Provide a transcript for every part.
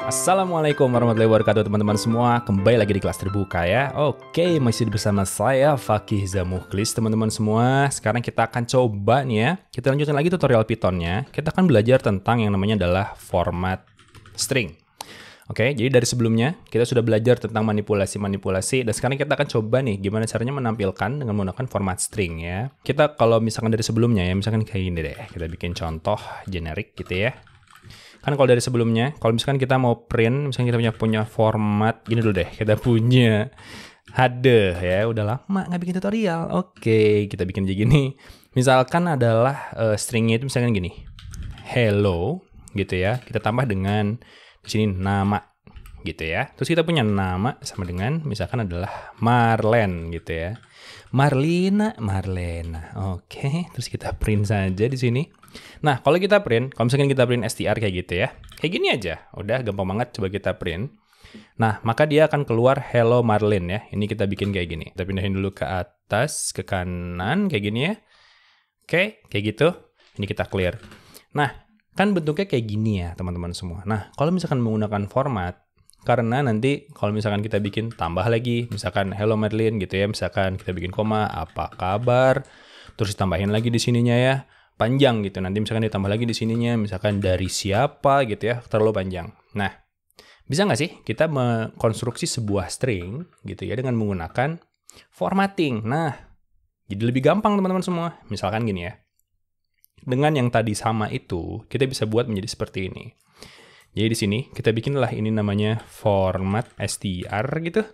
Assalamualaikum warahmatullahi wabarakatuh teman-teman semua. Kembali lagi di kelas terbuka ya. Oke, masih bersama saya Fakih Zamukhlis teman-teman semua. Sekarang kita akan coba nih ya. Kita lanjutkan lagi tutorial Python-nya. Kita akan belajar tentang yang namanya adalah format string. Oke, jadi dari sebelumnya kita sudah belajar tentang manipulasi-manipulasi. Dan sekarang kita akan coba nih gimana caranya menampilkan dengan menggunakan format string ya. Kita kalau misalkan dari sebelumnya ya, misalkan kayak gini deh. Kita bikin contoh generik gitu ya. Kan kalau dari sebelumnya, kalau misalkan kita mau print, misalkan kita punya format, gini dulu deh, kita punya header ya, udah lama nggak bikin tutorial. Oke, kita bikin aja gini. Misalkan adalah stringnya itu misalkan gini, hello gitu ya, kita tambah dengan di sini nama gitu ya. Terus kita punya nama sama dengan misalkan adalah Marlen gitu ya. Marlina. Oke, terus kita print saja di sini. Nah, kalau kita print, kalau misalkan kita print str kayak gitu ya. Kayak gini aja. Udah gampang banget, coba kita print. Nah, maka dia akan keluar hello Marlin ya. Ini kita bikin kayak gini. Kita pindahin dulu ke atas, ke kanan kayak gini ya. Oke, kayak gitu. Ini kita clear. Nah, kan bentuknya kayak gini ya, teman-teman semua. Nah, kalau misalkan menggunakan format, karena nanti kalau misalkan kita bikin tambah lagi, misalkan hello Madeline gitu ya, misalkan kita bikin koma, apa kabar, terus tambahin lagi di sininya ya, panjang gitu. Nanti misalkan ditambah lagi di sininya, misalkan dari siapa gitu ya, terlalu panjang. Nah, bisa nggak sih kita mengkonstruksi sebuah string gitu ya dengan menggunakan formatting? Nah, jadi lebih gampang teman-teman semua. Misalkan gini ya, dengan yang tadi sama itu, kita bisa buat menjadi seperti ini. Jadi di sini kita bikinlah ini namanya format str gitu.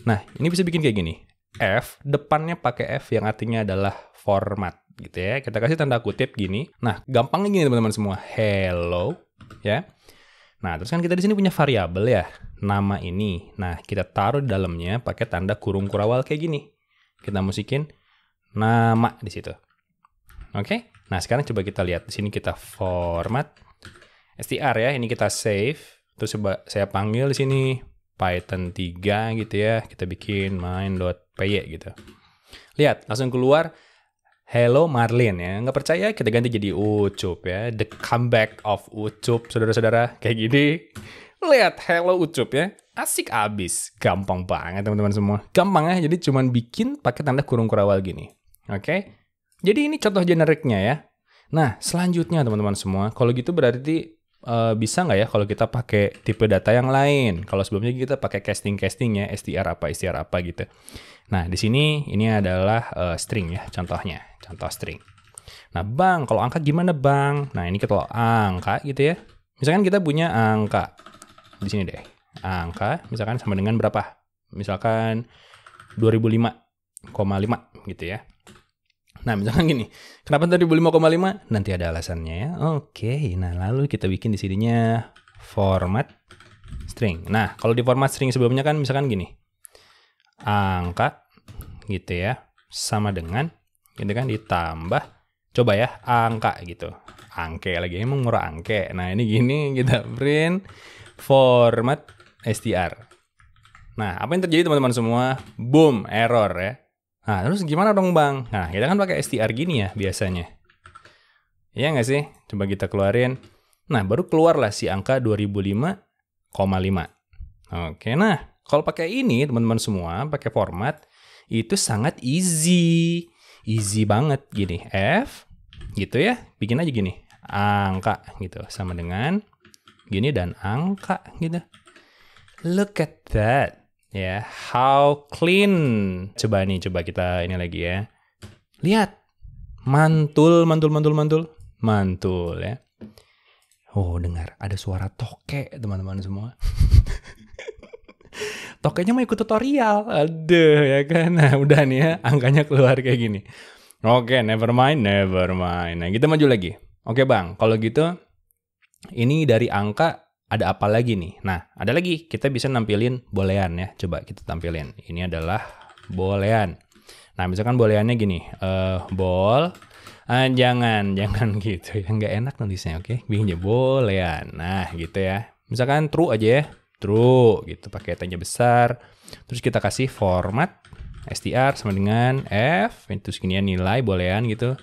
Nah, ini bisa bikin kayak gini. F, depannya pakai F yang artinya adalah format gitu ya. Kita kasih tanda kutip gini. Nah, gampangnya gini teman-teman semua. Hello ya. Nah, terus kan kita di sini punya variabel ya, nama ini. Nah, kita taruh di dalamnya pakai tanda kurung kurawal kayak gini. Kita masukin nama di situ. Oke? Nah, sekarang coba kita lihat di sini kita format str ya, ini kita save. Terus coba saya panggil di sini Python 3 gitu ya. Kita bikin main.py gitu. Lihat, langsung keluar hello Marlin ya. Nggak percaya kita ganti jadi Ucup ya. The comeback of Ucup, saudara-saudara. Kayak gini. Lihat, hello Ucup ya. Asik abis. Gampang banget teman-teman semua. Gampang ya, jadi cuman bikin pakai tanda kurung kurawal gini. Oke? Jadi ini contoh generiknya ya. Nah, selanjutnya teman-teman semua, kalau gitu berarti bisa nggak ya kalau kita pakai tipe data yang lain? Kalau sebelumnya kita pakai casting ya, str apa gitu. Nah, di sini ini adalah string ya, contohnya, contoh string. Nah, Bang, kalau angka gimana, Bang? Nah, ini kalau angka gitu ya. Misalkan kita punya angka di sini deh. Angka misalkan sama dengan berapa? Misalkan 2005,5 gitu ya. Nah, misalkan gini, kenapa tadi 5,5? Nanti ada alasannya ya. Oke, nah lalu kita bikin di sininya format string. Nah, kalau di format string sebelumnya kan misalkan gini, angka gitu ya, sama dengan, gitu kan, ditambah, coba ya, angka gitu. Angke lagi, emang murah angke. Nah, ini gini, kita print format str. Nah, apa yang terjadi teman-teman semua? Boom, error ya. Nah, terus gimana dong, Bang? Nah, kita kan pakai str gini ya biasanya. Iya nggak sih? Coba kita keluarin. Nah, baru keluarlah si angka 2005,5. Oke, nah, kalau pakai ini, teman-teman semua, pakai format, itu sangat easy. Easy banget, gini. F, gitu ya. Bikin aja gini. Angka, gitu. Sama dengan gini dan angka, gitu. Look at that. Ya, how clean. Coba kita ini lagi ya. Lihat. Mantul ya. Oh, dengar ada suara tokek, teman-teman semua. Tokeknya mau ikut tutorial. Aduh, ya kan. Nah, udah nih ya, angkanya keluar kayak gini. Oke, never mind. Nah, kita maju lagi. Oke, Bang. Kalau gitu, ini dari angka ada apa lagi nih? Nah, ada lagi. Kita bisa nampilin boolean ya. Coba kita tampilin. Ini adalah boolean. Nah, misalkan booleannya gini. Bol. Jangan gitu. Yang nggak enak nulisnya, oke? Bikin aja boolean. Nah, gitu ya. Misalkan true aja ya. True, gitu. Pakai tanda besar. Terus kita kasih format str sama dengan F. Itu seginian nilai boolean gitu.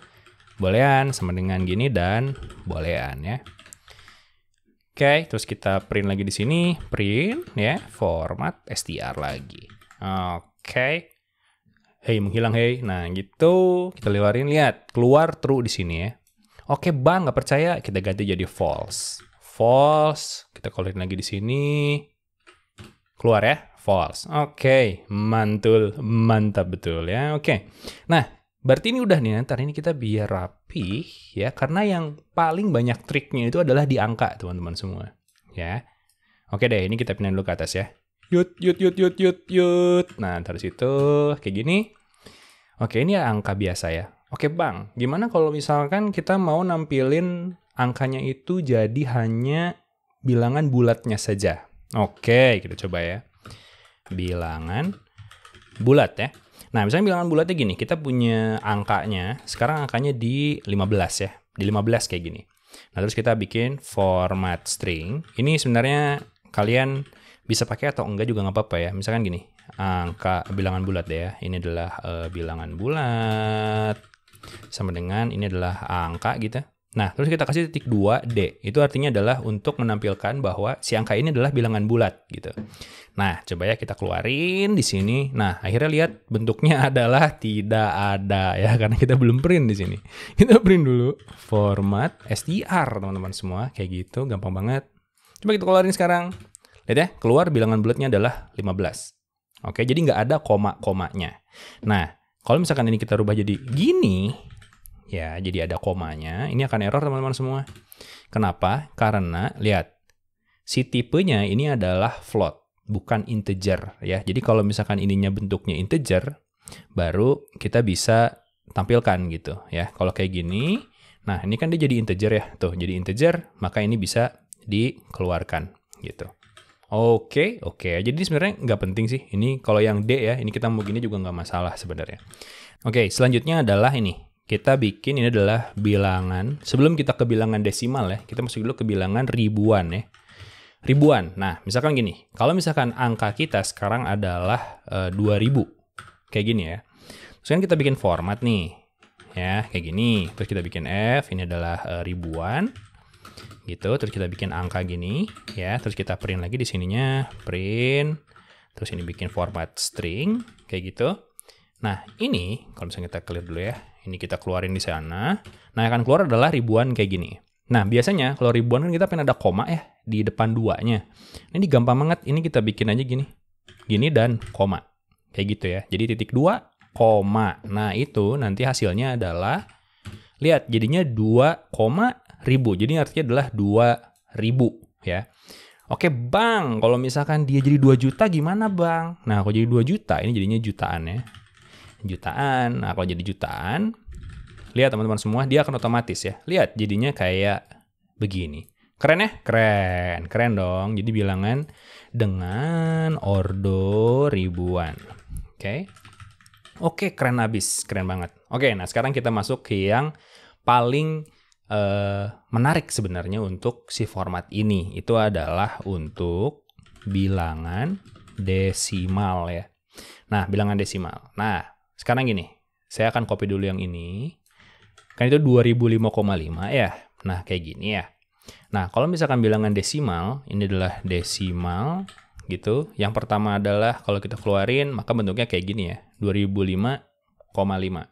Boolean sama dengan gini dan boolean ya. Oke, terus kita print lagi di sini, print ya, format str lagi. Oke. Hey, menghilang hey. Nah, gitu. Kita lewarin, lihat, keluar true di sini ya. Oke, Bang, nggak percaya, kita ganti jadi false. False. Kita colorin lagi di sini. Keluar ya, false. Oke, mantul, mantap betul ya. Oke. Nah, berarti ini udah nih, ntar ini kita biar rapi ya, karena yang paling banyak triknya itu adalah di angka, teman-teman semua. Ya. Oke deh, ini kita pindahin dulu ke atas ya. Yut. Nah, dari situ kayak gini. Oke, ini angka biasa ya. Oke, Bang, gimana kalau misalkan kita mau nampilin angkanya itu jadi hanya bilangan bulatnya saja? Oke, kita coba ya. Bilangan bulat ya. Nah, misalnya bilangan bulatnya gini, kita punya angkanya, sekarang angkanya di 15 ya, di 15 kayak gini. Nah, terus kita bikin format string. Ini sebenarnya kalian bisa pakai atau enggak juga nggak apa-apa ya. Misalkan gini, angka bilangan bulat deh ya. Ini adalah bilangan bulat, sama dengan ini adalah angka gitu. Nah, terus kita kasih titik 2D. Itu artinya adalah untuk menampilkan bahwa si angka ini adalah bilangan bulat gitu. Nah, coba ya kita keluarin di sini. Nah, akhirnya lihat bentuknya adalah tidak ada ya, karena kita belum print di sini. Kita print dulu format str, teman-teman semua. Kayak gitu, gampang banget. Coba kita keluarin sekarang. Lihat ya, keluar bilangan bulatnya adalah 15. Oke, jadi nggak ada koma-komanya. Nah, kalau misalkan ini kita rubah jadi gini, ya, jadi ada komanya, ini akan error teman-teman semua. Kenapa? Karena, lihat, si tipenya ini adalah float, bukan integer ya. Jadi kalau misalkan ininya bentuknya integer, baru kita bisa tampilkan gitu ya. Kalau kayak gini, nah ini kan dia jadi integer ya. Tuh, jadi integer, maka ini bisa dikeluarkan gitu. Oke. Jadi sebenarnya nggak penting sih. Ini kalau yang D ya, ini kita mau gini juga nggak masalah sebenarnya. Oke, selanjutnya adalah ini. Kita bikin ini adalah bilangan. Sebelum kita ke bilangan desimal ya, kita masuk dulu ke bilangan ribuan ya. Ribuan. Nah, misalkan gini. Kalau misalkan angka kita sekarang adalah 2000. Kayak gini ya. Terus kan kita bikin format nih. Ya, kayak gini. Terus kita bikin F, ini adalah ribuan. Gitu, terus kita bikin angka gini ya, terus kita print lagi di sininya, print, terus ini bikin format string kayak gitu. Nah, ini kalau misalnya kita clear dulu ya, ini kita keluarin di sana. Nah, yang akan keluar adalah ribuan kayak gini. Nah, biasanya kalau ribuan kan kita pengen ada koma ya di depan duanya. Ini gampang banget, ini kita bikin aja gini. Gini dan koma. Kayak gitu ya. Jadi titik 2, koma. Nah, itu nanti hasilnya adalah, lihat, jadinya 2, ribu. Jadi artinya adalah 2000 ya. Oke, Bang, kalau misalkan dia jadi 2 juta gimana, Bang? Nah, kalau jadi 2 juta, ini jadinya jutaan ya. Jutaan. Nah, kalau jadi jutaan, lihat teman-teman semua, dia akan otomatis ya. Lihat, jadinya kayak begini. Keren ya? Keren. Keren dong. Jadi bilangan dengan ordo ribuan. Oke. Oke, keren abis. Keren banget. Oke, nah sekarang kita masuk ke yang paling menarik sebenarnya untuk si format ini. Itu adalah untuk bilangan desimal ya. Nah, bilangan desimal. Nah, sekarang gini, saya akan copy dulu yang ini. Kan itu 2005,5 ya. Nah, kayak gini ya. Nah, kalau misalkan bilangan desimal, ini adalah desimal gitu. Yang pertama adalah kalau kita keluarin, maka bentuknya kayak gini ya. 2005,5.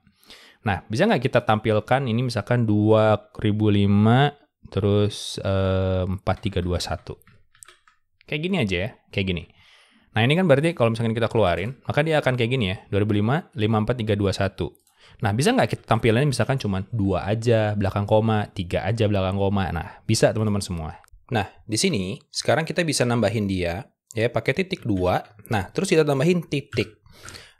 Nah, bisa nggak kita tampilkan ini misalkan 2005 terus 4321. Kayak gini aja ya, kayak gini. Nah, ini kan berarti kalau misalkan kita keluarin, maka dia akan kayak gini ya, 2005, 54321. Nah, bisa nggak kita tampilannya misalkan cuma 2 aja belakang koma, 3 aja belakang koma. Nah, bisa teman-teman semua. Nah, di sini sekarang kita bisa nambahin dia ya pakai titik 2. Nah, terus kita tambahin titik.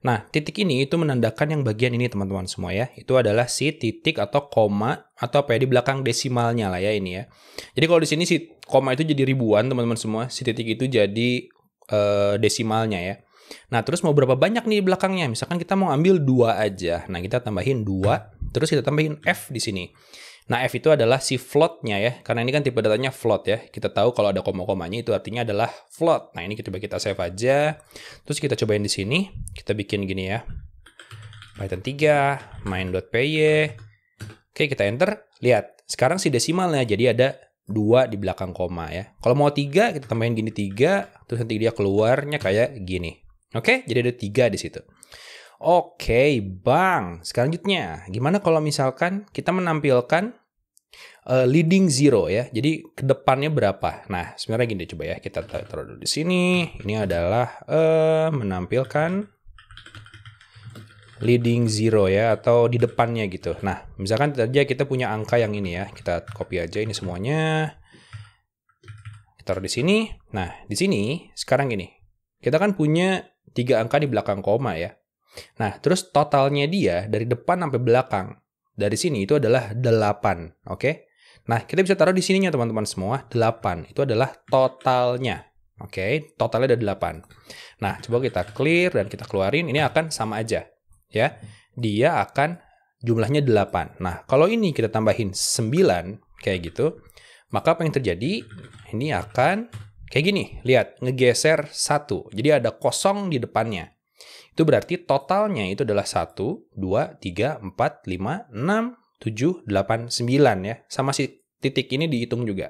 Nah, titik ini itu menandakan yang bagian ini teman-teman semua ya. Itu adalah si titik atau koma atau apa ya di belakang desimalnya lah ya ini ya. Jadi kalau di sini si koma itu jadi ribuan teman-teman semua, si titik itu jadi desimalnya ya. Nah, terus mau berapa banyak nih di belakangnya? Misalkan kita mau ambil 2 aja. Nah, kita tambahin 2, terus kita tambahin F di sini. Nah, F itu adalah si float-nya ya. Karena ini kan tipe datanya float ya. Kita tahu kalau ada koma-komanya itu artinya adalah float. Nah, ini coba kita save aja. Terus kita cobain di sini. Kita bikin gini ya. Python 3, main.py. Oke, kita enter. Lihat, sekarang si desimalnya jadi ada 2 di belakang koma ya. Kalau mau 3, kita tambahin gini 3, terus nanti dia keluarnya kayak gini. Oke, jadi ada 3 di situ. Oke, Bang. Selanjutnya, gimana kalau misalkan kita menampilkan leading zero ya. Jadi ke depannya berapa? Nah, sebenarnya gini coba ya. Kita taruh dulu di sini. Ini adalah menampilkan leading zero ya, atau di depannya gitu. Nah, misalkan saja kita punya angka yang ini ya. Kita copy aja ini semuanya. Kita taruh di sini. Nah, di sini sekarang gini. Kita kan punya 3 angka di belakang koma ya. Nah, terus totalnya dia dari depan sampai belakang. Dari sini itu adalah 8, oke? Nah, kita bisa taruh di sininya teman-teman semua, 8. Itu adalah totalnya. Oke, totalnya ada 8. Nah, coba kita clear dan kita keluarin, ini akan sama aja. Ya, dia akan jumlahnya 8. Nah, kalau ini kita tambahin 9 kayak gitu, maka apa yang terjadi? Ini akan kayak gini. Lihat, ngegeser 1. Jadi ada kosong di depannya. Itu berarti totalnya itu adalah 1, 2, 3, 4, 5, 6, 7, 8, 9 ya. Sama si titik ini dihitung juga.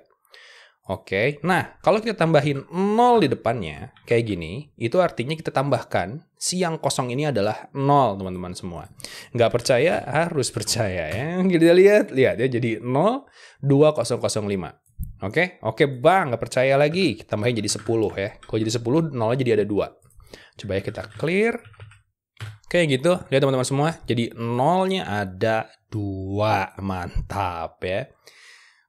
Oke, nah kalau kita tambahin 0 di depannya, kayak gini, itu artinya kita tambahkan si yang kosong ini adalah 0, teman-teman semua. Nggak percaya, harus percaya ya. Kita lihat ya, jadi 0,2005. Oke, Bang, nggak percaya lagi. Kita tambahin jadi 10 ya. Kalau jadi 10, 0 jadi ada 2. Coba ya kita clear. Kayak gitu, lihat teman-teman semua. Jadi 0-nya ada 2. Mantap ya.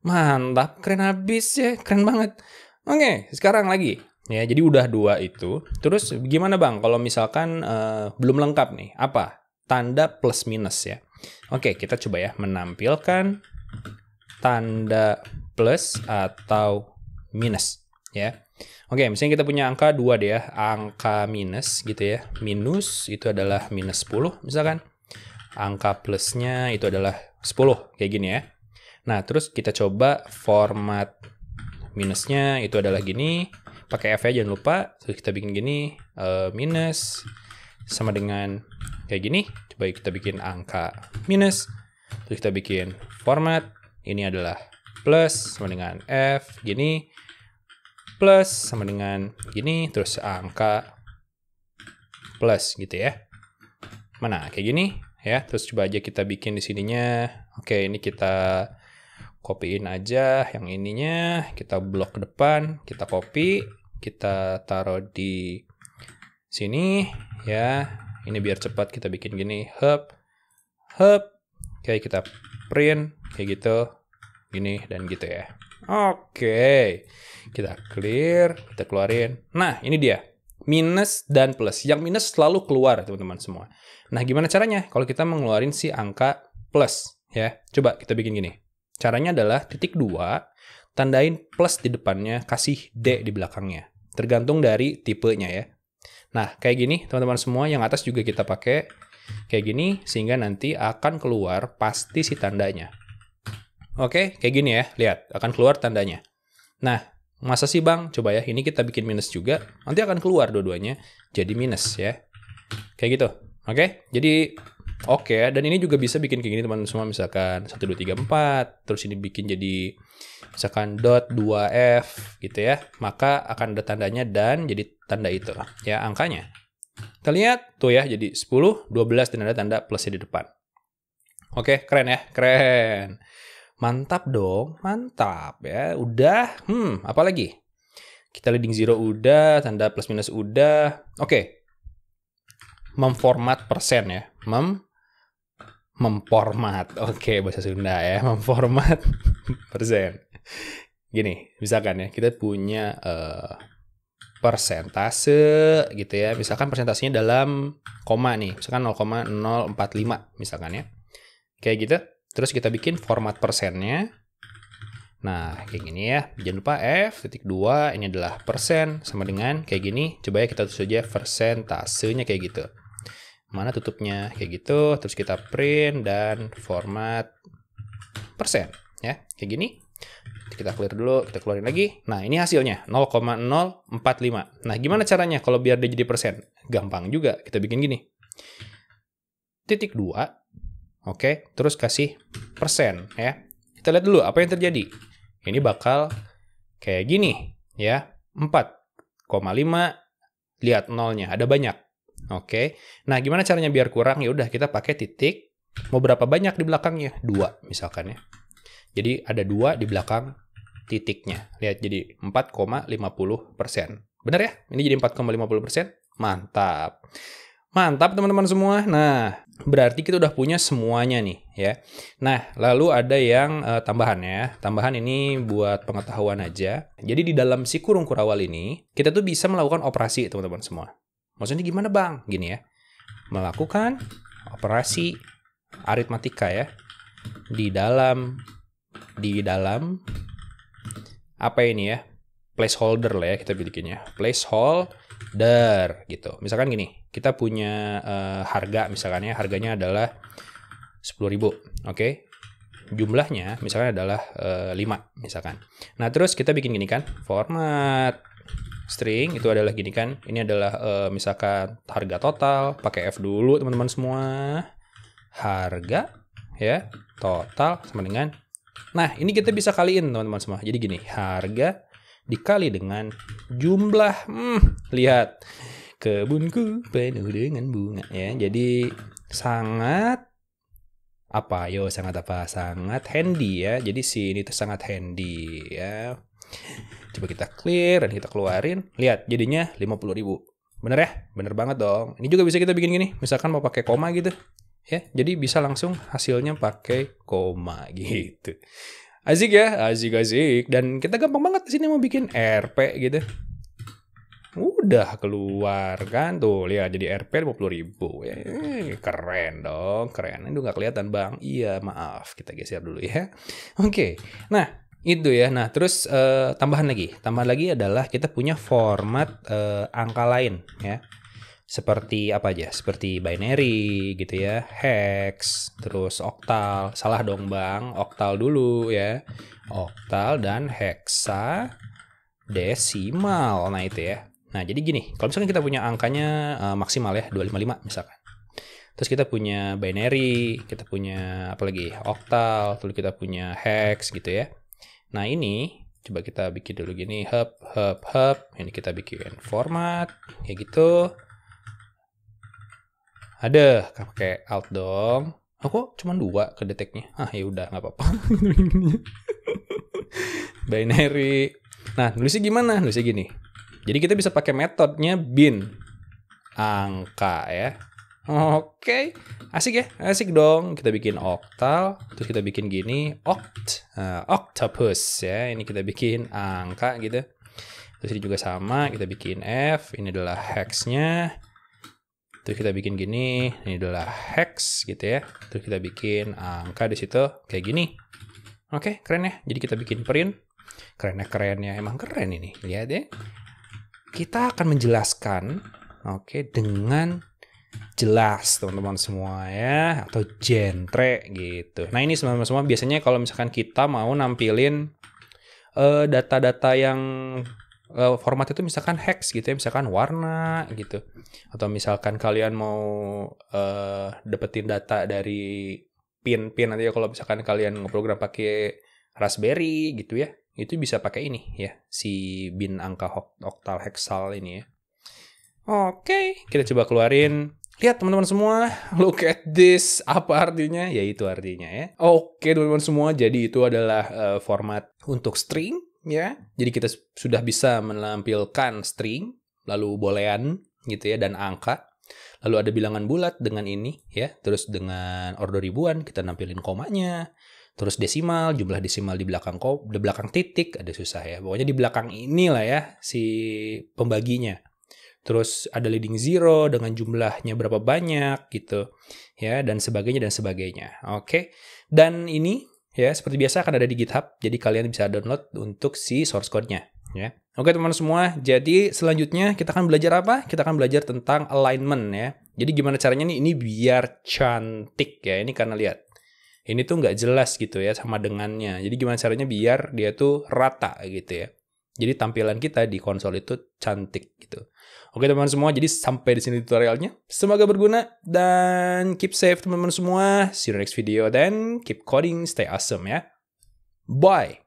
Mantap, keren habis ya, keren banget. Oke, sekarang lagi. Ya, jadi udah 2 itu. Terus gimana Bang kalau misalkan belum lengkap nih? Apa? Tanda plus minus ya. Oke, kita coba ya menampilkan tanda plus atau minus ya. Oke, misalnya kita punya angka 2 deh ya, angka minus gitu ya. Minus itu adalah minus 10 misalkan. Angka plusnya itu adalah 10, kayak gini ya. Nah, terus kita coba format minusnya itu adalah gini. Pakai F aja jangan lupa. Terus kita bikin gini, minus sama dengan kayak gini. Coba kita bikin angka minus. Terus kita bikin format. Ini adalah plus sama dengan F, gini. Plus sama dengan gini. Terus angka plus gitu ya. Mana? Kayak gini ya. Terus coba aja kita bikin di sininya. Oke, ini kita copyin aja yang ininya, kita blok ke depan, kita copy, kita taruh di sini ya. Ini biar cepat kita bikin gini, hub. Oke, kita print kayak gitu, gini dan gitu ya. Oke, kita clear, kita keluarin. Nah, ini dia minus dan plus. Yang minus selalu keluar teman-teman semua. Nah, gimana caranya? Kalau kita mengeluarin si angka plus ya, coba kita bikin gini. Caranya adalah titik 2, tandain plus di depannya, kasih D di belakangnya. Tergantung dari tipenya ya. Nah, kayak gini teman-teman semua, yang atas juga kita pakai kayak gini, sehingga nanti akan keluar pasti si tandanya. Oke, kayak gini ya, lihat, akan keluar tandanya. Nah, masa sih Bang? Coba ya, ini kita bikin minus juga, nanti akan keluar dua-duanya jadi minus ya. Kayak gitu, oke? Jadi oke, dan ini juga bisa bikin kayak gini teman-teman semua, misalkan 1, 2, 3, 4, terus ini bikin jadi misalkan dot 2F gitu ya, maka akan ada tandanya dan jadi tanda itu ya angkanya. Kita lihat tuh ya, jadi 10, 12 dan ada tanda plusnya di depan. Oke, keren ya, keren. Mantap dong, mantap ya. Udah, apa lagi? Kita leading zero udah, tanda plus minus udah. Oke. Memformat persen ya. Memformat, oke, bahasa Sunda ya, memformat persen. Gini, misalkan ya, kita punya persentase gitu ya, misalkan persentasenya dalam koma nih, misalkan 0,045 misalkan ya, kayak gitu. Terus kita bikin format persennya. Nah, kayak gini ya, jangan lupa F.2, ini adalah persen, sama dengan kayak gini. Coba ya kita tulis aja persentasenya kayak gitu. Mana tutupnya kayak gitu, terus kita print dan format persen ya, kayak gini. Kita clear dulu, kita keluarin lagi. Nah, ini hasilnya 0,045. Nah, gimana caranya kalau biar dia jadi persen? Gampang juga, kita bikin gini. Titik 2. Oke, terus kasih persen ya. Kita lihat dulu apa yang terjadi. ini bakal kayak gini ya. 4,5, lihat nolnya, ada banyak. Oke. Nah, gimana caranya biar kurang? Ya udah, kita pakai titik. Mau berapa banyak di belakangnya? 2 misalkan ya. Jadi ada 2 di belakang titiknya. Lihat, jadi 4,50%. Benar ya? Ini jadi 4,50%. Mantap. Mantap teman-teman semua. Nah, berarti kita udah punya semuanya nih ya. Nah, lalu ada yang tambahan ya. Tambahan ini buat pengetahuan aja. Jadi di dalam si kurung kurawal ini, kita tuh bisa melakukan operasi teman-teman semua. Maksudnya gimana bang? Gini ya. Melakukan operasi aritmatika ya. Di dalam apa ini ya? Placeholder lah ya kita bikinnya. Placeholder gitu. Misalkan gini. Kita punya harga misalkan ya, harganya adalah 10.000, oke? Jumlahnya misalkan adalah 5 misalkan. Nah, terus kita bikin gini kan, format string itu adalah gini kan. Ini adalah misalkan harga total, pakai F dulu teman-teman semua. Harga ya, total sama dengan. Nah, ini kita bisa kaliin teman-teman semua. Jadi gini, harga dikali dengan jumlah. Lihat. Kebunku penuh dengan bunga ya. Jadi sangat sangat handy ya. Jadi ini tuh sangat handy ya. Coba kita clear dan kita keluarin. Lihat jadinya 50.000. Bener ya? Bener banget dong. Ini juga bisa kita bikin gini. Misalkan mau pakai koma gitu. Ya, jadi bisa langsung hasilnya pakai koma gitu. Asik ya? Asik. Dan kita gampang banget di sini mau bikin RP gitu. Udah keluar kan tuh, lihat jadi RP 50.000 ya. Keren dong, keren. Itu nggak kelihatan bang. Iya maaf, kita geser dulu ya. Oke, nah itu ya. Nah terus tambahan lagi adalah kita punya format angka lain ya. Seperti apa aja? Seperti binary gitu ya, hex, terus oktal. Salah dong bang, oktal dulu ya. Oktal dan hexa desimal. Nah itu ya. Nah, jadi gini, kalau misalkan kita punya angkanya maksimal ya, 255 misalkan. Terus kita punya binary, kita punya apa lagi? Oktal, terus kita punya hex gitu ya. Nah, ini coba kita bikin dulu gini, hub. Ini kita bikin format kayak gitu. Ada, pakai alt dong. Oh, kok cuma 2 kedeteknya? Ya udah, nggak apa-apa. Binary. Nah, nulisnya gimana? Nulisnya gini. Jadi kita bisa pakai metodenya bin angka ya. Oke, asik ya, asik dong. Kita bikin oktal, terus kita bikin gini octopus ya. Ini kita bikin angka gitu. Terus ini juga sama, kita bikin F. Ini adalah hexnya. Terus kita bikin gini, ini adalah hex gitu ya. Terus kita bikin angka di situ kayak gini. Oke, keren ya. Jadi kita bikin print. Keren-kerennya emang keren ini. Lihat ya. Kita akan menjelaskan dengan jelas teman-teman semua ya, atau genre gitu. Nah ini semua biasanya kalau misalkan kita mau nampilin data-data yang format itu misalkan hex gitu ya, misalkan warna gitu, atau misalkan kalian mau dapetin data dari pin nanti ya, kalau misalkan kalian ngeprogram pakai Raspberry gitu ya, itu bisa pakai ini ya, si bin angka oktal hexal ini ya. Oke, kita coba keluarin. Lihat teman-teman semua, look at this. Apa artinya? Ya itu artinya ya. Oke teman-teman semua, jadi itu adalah format untuk string ya. Jadi kita sudah bisa menampilkan string, lalu boolean gitu ya, dan angka. Lalu ada bilangan bulat dengan ini ya. Terus dengan ordo ribuan kita nampilin komanya. Terus desimal, jumlah desimal di belakang titik, ada susah ya. Pokoknya di belakang inilah ya si pembaginya. Terus ada leading zero dengan jumlahnya berapa banyak gitu ya, dan sebagainya. Oke. Dan ini ya seperti biasa akan ada di GitHub. Jadi kalian bisa download untuk si source code-nya ya. Oke teman-teman semua, jadi selanjutnya kita akan belajar apa? Kita akan belajar tentang alignment ya. Jadi gimana caranya nih ini biar cantik ya. Ini karena lihat. Ini tuh nggak jelas gitu ya sama dengannya. Jadi gimana caranya biar dia tuh rata gitu ya. Jadi tampilan kita di konsol itu cantik gitu. Oke teman-teman semua, jadi sampai di sini tutorialnya. Semoga berguna dan keep safe teman-teman semua. See you in the next video dan keep coding, stay awesome ya. Bye!